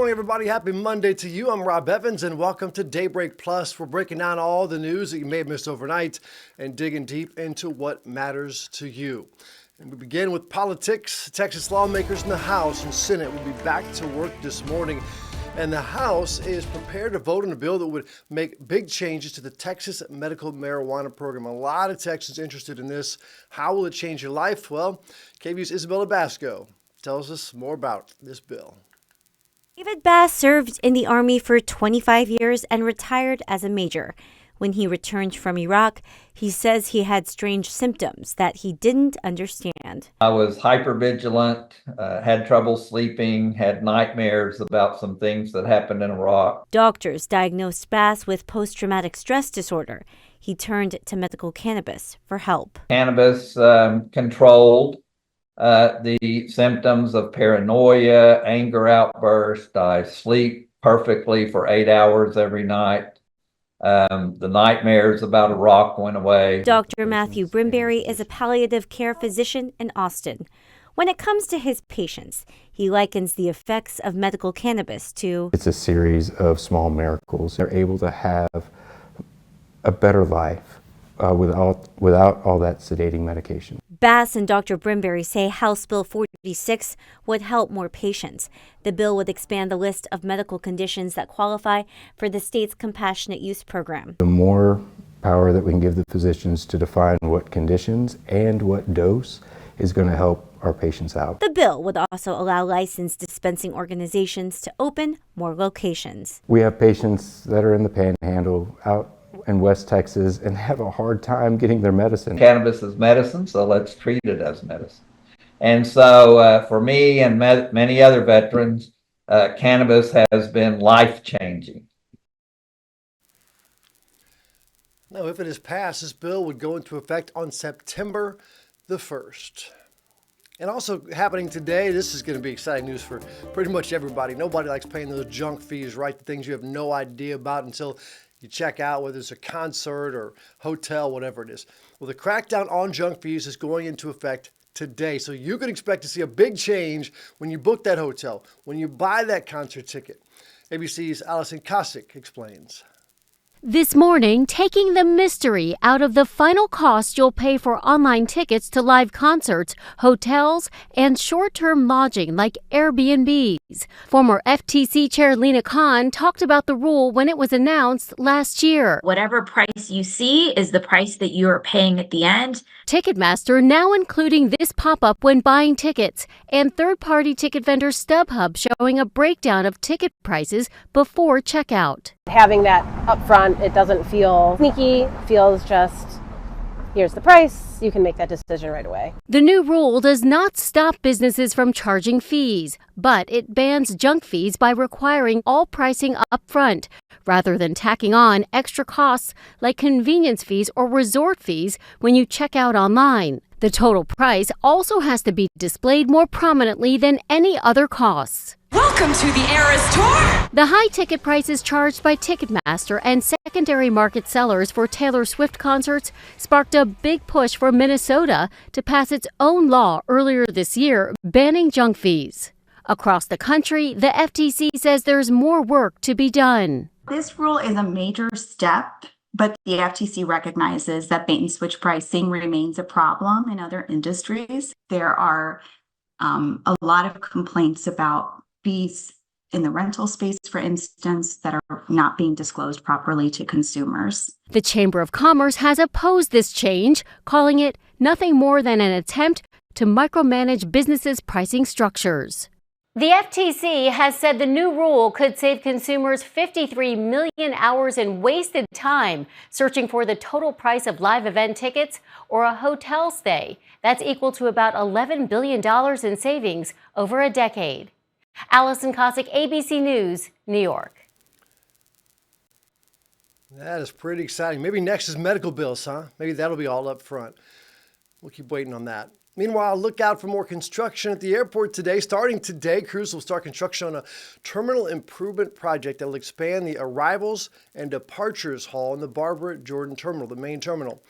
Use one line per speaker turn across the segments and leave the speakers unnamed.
morning, everybody. Happy Monday to you. I'm Rob Evans, and welcome to Daybreak Plus. We're breaking down all the news that you may have missed overnight and digging deep into what matters to you. And we begin with politics. Texas lawmakers in the House and Senate will be back to work this morning. And the House is prepared to vote on a bill that would make big changes to the Texas medical marijuana program. A lot of Texans interested in this. How will it change your life? Well, KVUE's Isabella Basco tells us more about this bill.
David Bass served in the Army for 25 years and retired as a major. When he returned from Iraq, he says he had strange symptoms that he didn't understand.
I was hypervigilant, had trouble sleeping, had nightmares about some things that happened in Iraq.
Doctors diagnosed Bass with post-traumatic stress disorder. He turned to medical cannabis for help.
Cannabis controlled the symptoms of paranoia, anger outburst. I sleep perfectly for 8 hours every night. The nightmares about Iraq went away.
Dr. Matthew Brimberry is a palliative care physician in Austin. When it comes to his patients, he likens the effects of medical cannabis to...
It's a series of small miracles. They're able to have a better life without all that sedating medication.
Bass and Dr. Brimberry say House Bill 46 would help more patients. The bill would expand the list of medical conditions that qualify for the state's compassionate use program.
The more power that we can give the physicians to define what conditions and what dose is going to help our patients out.
The bill would also allow licensed dispensing organizations to open more locations.
We have patients that are in the Panhandle out in West Texas and have a hard time getting their medicine.
Cannabis is medicine, so let's treat it as medicine. And so for me and many other veterans, cannabis has been life-changing.
Now, if it is passed, this bill would go into effect on September the 1st. And also happening today, this is going to be exciting news for pretty much everybody. Nobody likes paying those junk fees, right? The things you have no idea about until you check out, whether it's a concert or hotel, whatever it is. Well, the crackdown on junk fees is going into effect today. So you can expect to see a big change when you book that hotel, when you buy that concert ticket. ABC's Allison Kosick explains.
This morning, taking the mystery out of the final cost you'll pay for online tickets to live concerts, hotels, and short-term lodging like Airbnbs. Former FTC Chair Lena Khan talked about the rule when it was announced last year.
Whatever price you see is the price that you are paying at the end.
Ticketmaster now including this pop-up when buying tickets, and third-party ticket vendor StubHub showing a breakdown of ticket prices before checkout.
Having that up front, it doesn't feel sneaky, feels just, here's the price, you can make that decision right away.
The new rule does not stop businesses from charging fees, but it bans junk fees by requiring all pricing up front, rather than tacking on extra costs like convenience fees or resort fees when you check out online. The total price also has to be displayed more prominently than any other costs.
Welcome to the Eras Tour!
The high ticket prices charged by Ticketmaster and secondary market sellers for Taylor Swift concerts sparked a big push for Minnesota to pass its own law earlier this year banning junk fees. Across the country, the FTC says there's more work to be done.
This rule is a major step, but the FTC recognizes that bait and switch pricing remains a problem in other industries. There are a lot of complaints about fees in the rental space, for instance, that are not being disclosed properly to consumers.
The Chamber of Commerce has opposed this change, calling it nothing more than an attempt to micromanage businesses' pricing structures. The FTC has said the new rule could save consumers 53 million hours in wasted time searching for the total price of live event tickets or a hotel stay. That's equal to about $11 billion in savings over a decade. Allison Kosick, ABC News, New York.
That is pretty exciting. Maybe next is medical bills, huh? Maybe that'll be all up front. We'll keep waiting on that. Meanwhile, look out for more construction at the airport today. Starting today, crews will start construction on a terminal improvement project that will expand the arrivals and departures hall in the Barbara Jordan Terminal, the main terminal.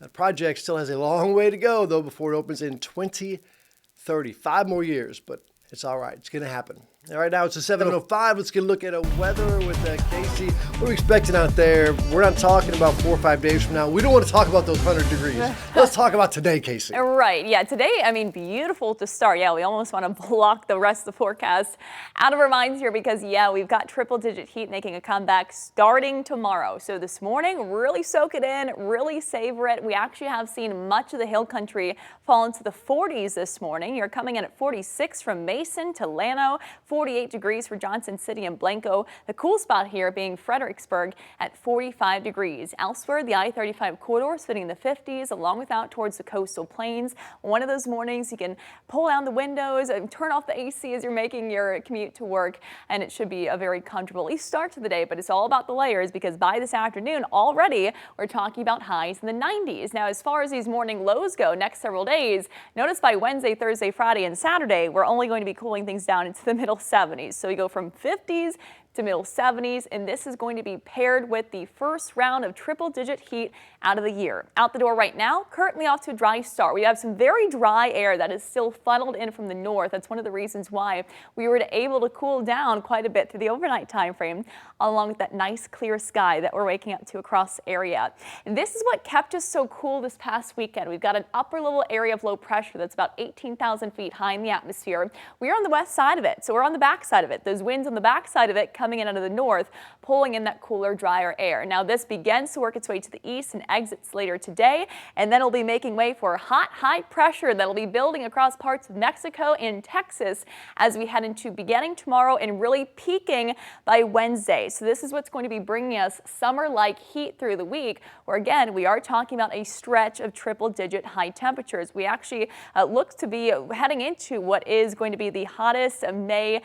That project still has a long way to go, though, before it opens in 2030. 5 more years, but it's all right. It's going to happen. All right, now it's a 7:05. Let's get a look at weather with Casey. What are we expecting out there? We're not talking about 4 or 5 days from now. We don't want to talk about those 100 degrees. Let's talk about today, Casey.
Right. Yeah. Today, I mean, beautiful to start. Yeah, we almost want to block the rest of the forecast out of our minds here because, yeah, we've got triple-digit heat making a comeback starting tomorrow. So this morning, really soak it in, really savor it. We actually have seen much of the hill country fall into the 40s this morning. You're coming in at 46 from Mason to Llano. 48 degrees for Johnson City and Blanco. The cool spot here being Fredericksburg at 45 degrees. Elsewhere, the I-35 corridor is fitting the 50s along with out towards the coastal plains. One of those mornings you can pull down the windows and turn off the AC as you're making your commute to work, and it should be a very comfortable at least start to the day, but it's all about the layers because by this afternoon already we're talking about highs in the 90s. Now, as far as these morning lows go next several days, notice by Wednesday, Thursday, Friday, and Saturday, we're only going to be cooling things down into the middle 70s. So we go from 50s to middle 70s, and this is going to be paired with the first round of triple-digit heat out of the year. Out the door right now, currently off to a dry start. We have some very dry air that is still funneled in from the north. That's one of the reasons why we were able to cool down quite a bit through the overnight time frame, along with that nice clear sky that we're waking up to across the area. And this is what kept us so cool this past weekend. We've got an upper level area of low pressure that's about 18,000 feet high in the atmosphere. We're on the west side of it, so we're on the back side of it. Those winds on the back side of it coming in out of the north, pulling in that cooler, drier air. Now this begins to work its way to the east and exits later today, and then it'll be making way for hot, high pressure that'll be building across parts of Mexico and Texas as we head into beginning tomorrow and really peaking by Wednesday. So this is what's going to be bringing us summer-like heat through the week, where again, we are talking about a stretch of triple-digit high temperatures. We actually look to be heading into what is going to be the hottest May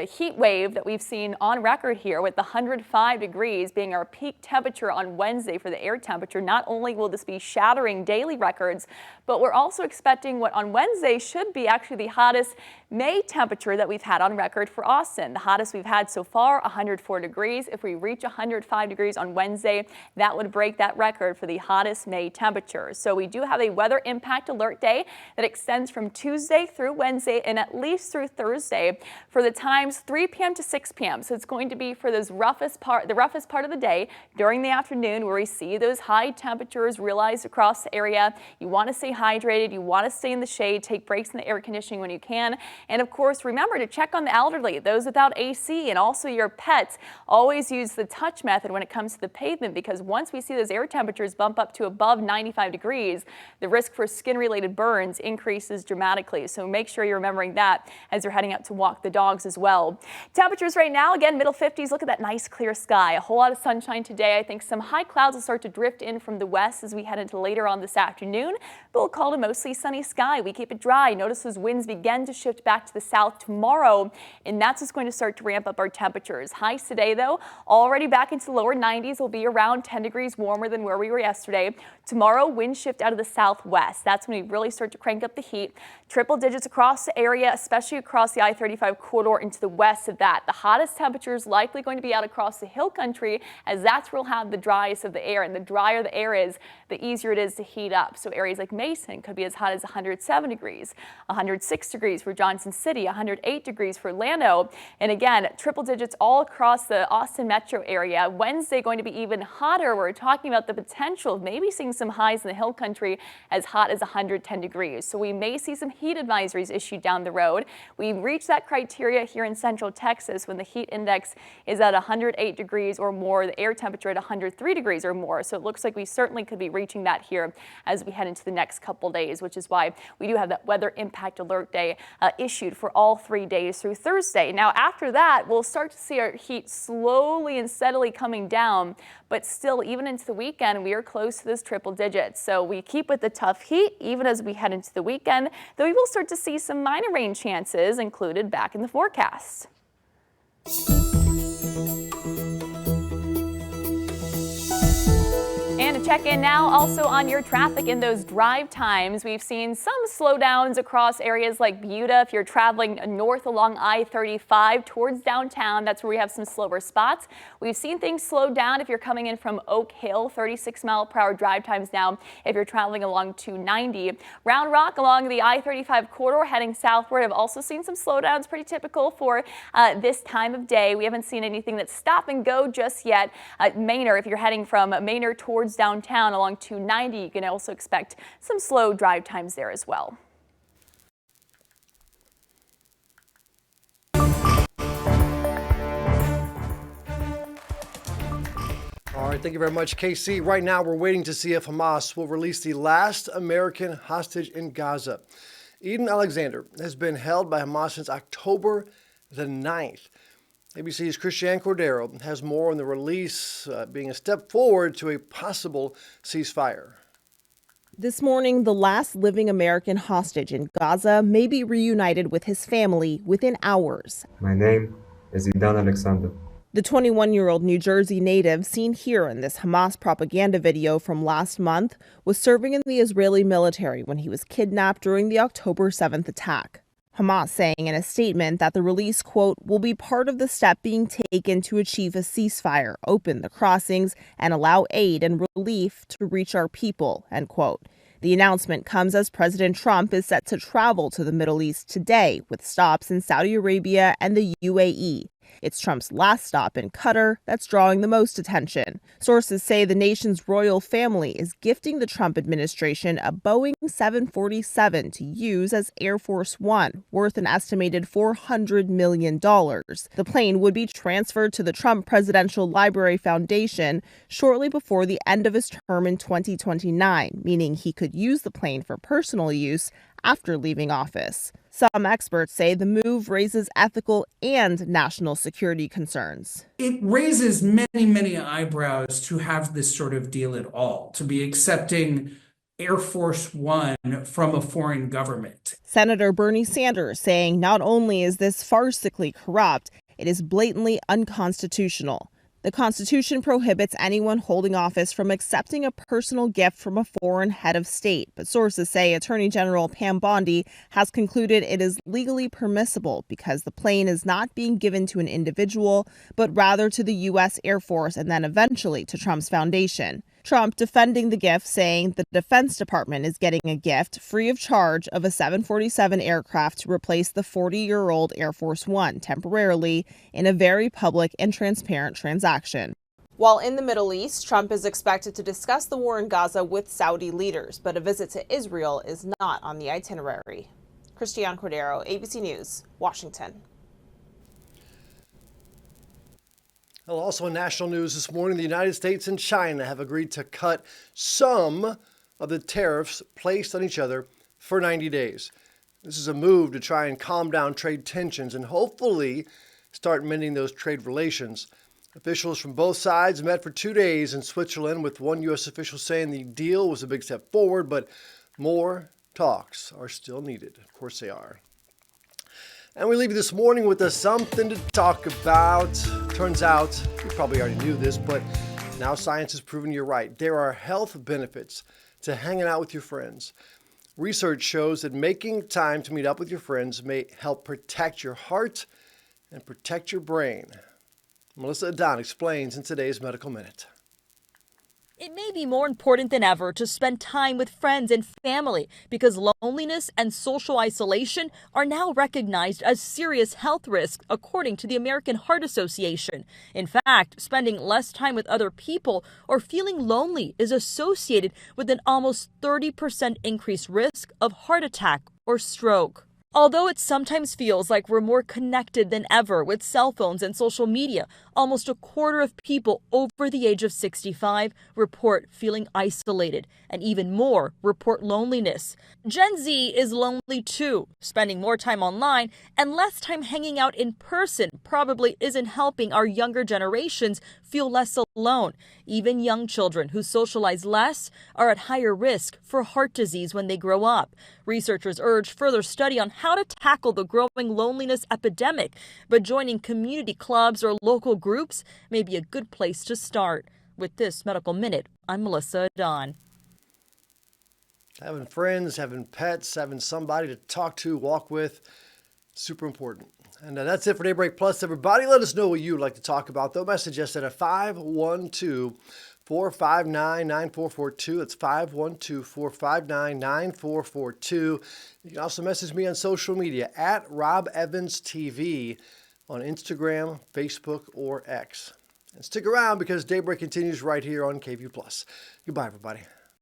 heat wave that we've seen on record here, with the 105 degrees being our peak temperature on Wednesday for the air temperature. Not only will this be shattering daily records, but we're also expecting what on Wednesday should be actually the hottest May temperature that we've had on record for Austin. The hottest we've had so far, 104 degrees. If we reach 105 degrees on Wednesday, that would break that record for the hottest May temperature. So we do have a weather impact alert day that extends from Tuesday through Wednesday and at least through Thursday for the times 3 p.m. to 6 p.m. So it's going to be for the roughest part of the day during the afternoon where we see those high temperatures realized across the area. You want to stay hydrated. You want to stay in the shade, take breaks in the air conditioning when you can. And of course, remember to check on the elderly, those without AC, and also your pets. Always use the touch method when it comes to the pavement, because once we see those air temperatures bump up to above 95 degrees, the risk for skin-related burns increases dramatically. So make sure you're remembering that as you're heading out to walk the dogs as well. Temperatures right now, again, middle 50s. Look at that nice clear sky. A whole lot of sunshine today. I think some high clouds will start to drift in from the west as we head into later on this afternoon, but we'll call it a mostly sunny sky. We keep it dry. Notice those winds begin to shift back to the south tomorrow, and that's what's going to start to ramp up our temperatures. Highs today, though, already back into the lower 90s. Will be around 10 degrees warmer than where we were yesterday. Tomorrow, wind shift out of the southwest. That's when we really start to crank up the heat. Triple digits across the area, especially across the I-35 corridor into the west of that. The hottest temperatures likely going to be out across the hill country, as that's where we'll have the driest of the air. And the drier the air is, the easier it is to heat up. So areas like Mason could be as hot as 107 degrees, 106 degrees for Johnson City, 108 degrees for Llano. And again, triple digits all across the Austin metro area. Wednesday going to be even hotter. We're talking about the potential of maybe seeing some highs in the hill country as hot as 110 degrees. So we may see some heat advisories issued down the road. We reach that criteria here in central Texas when the heat index is at 108 degrees or more, the air temperature at 103 degrees or more. So it looks like we certainly could be reaching that here as we head into the next couple days, which is why we do have that weather impact alert day issued for all 3 days through Thursday. Now, after that, we'll start to see our heat slowly and steadily coming down, but still, even into the weekend, we are close to those triple digits. So we keep with the tough heat even as we head into the weekend, though we will start to see some minor rain chances included back in the forecast. And check in now also on your traffic in those drive times. We've seen some slowdowns across areas like Butte. If you're traveling north along I-35 towards downtown, that's where we have some slower spots. We've seen things slow down if you're coming in from Oak Hill, 36-mile-per-hour drive times now if you're traveling along 290. Round Rock along the I-35 corridor heading southward have also seen some slowdowns, pretty typical for this time of day. We haven't seen anything that's stop and go just yet. Manor, if you're heading from Manor towards downtown along 290, you can also expect some slow drive times there as well.
All right, thank you very much, Casey. Right now, we're waiting to see if Hamas will release the last American hostage in Gaza. Eden Alexander has been held by Hamas since October the 9th. ABC's Christiane Cordero has more on the release being a step forward to a possible ceasefire.
This morning, the last living American hostage in Gaza may be reunited with his family within hours.
My name is Eden Alexander.
The 21-year-old New Jersey native seen here in this Hamas propaganda video from last month was serving in the Israeli military when he was kidnapped during the October 7th attack. Hamas saying in a statement that the release, quote, will be part of the step being taken to achieve a ceasefire, open the crossings, and allow aid and relief to reach our people, end quote. The announcement comes as President Trump is set to travel to the Middle East today with stops in Saudi Arabia and the UAE. It's Trump's last stop in Qatar that's drawing the most attention. Sources say the nation's royal family is gifting the Trump administration a Boeing 747 to use as Air Force One, worth an estimated $400 million. The plane would be transferred to the Trump Presidential Library Foundation shortly before the end of his term in 2029, meaning he could use the plane for personal use after leaving office. Some experts say the move raises ethical and national security concerns.
It raises many eyebrows to have this sort of deal at all, to be accepting Air Force One from a foreign government.
Senator Bernie Sanders saying not only is this farcically corrupt, it is blatantly unconstitutional. The Constitution prohibits anyone holding office from accepting a personal gift from a foreign head of state, but sources say Attorney General Pam Bondi has concluded it is legally permissible because the plane is not being given to an individual, but rather to the U.S. Air Force and then eventually to Trump's foundation. Trump defending the gift, saying the Defense Department is getting a gift free of charge of a 747 aircraft to replace the 40-year-old Air Force One temporarily in a very public and transparent transaction. While in the Middle East, Trump is expected to discuss the war in Gaza with Saudi leaders, but a visit to Israel is not on the itinerary. Christiane Cordero, ABC News, Washington.
Well, also in national news this morning, the United States and China have agreed to cut some of the tariffs placed on each other for 90 days. This is a move to try and calm down trade tensions and hopefully start mending those trade relations. Officials from both sides met for 2 days in Switzerland, with one U.S. official saying the deal was a big step forward, but more talks are still needed. Of course they are. And we leave you this morning with something to talk about. Turns out, you probably already knew this, but now science has proven you're right. There are health benefits to hanging out with your friends. Research shows that making time to meet up with your friends may help protect your heart and protect your brain. Melissa Adon explains in today's Medical Minute.
It may be more important than ever to spend time with friends and family because loneliness and social isolation are now recognized as serious health risks, according to the American Heart Association. In fact, spending less time with other people or feeling lonely is associated with an almost 30% increased risk of heart attack or stroke. Although it sometimes feels like we're more connected than ever with cell phones and social media, almost a quarter of people over the age of 65 report feeling isolated, and even more report loneliness. Gen Z is lonely too. Spending more time online and less time hanging out in person probably isn't helping our younger generations feel less alone. Even young children who socialize less are at higher risk for heart disease when they grow up. Researchers urge further study on how to tackle the growing loneliness epidemic, but joining community clubs or local groups may be a good place to start. With this Medical Minute, I'm Melissa Don.
Having friends, having pets, having somebody to talk to, walk with, super important. And that's it for Daybreak Plus, everybody. Let us know what you'd like to talk about, though. Message us at 512-459-9442. It's 512-459-9442. You can also message me on social media at Rob Evans TV on Instagram, Facebook, or X. And stick around because Daybreak continues right here on KVUE Plus. Goodbye, everybody.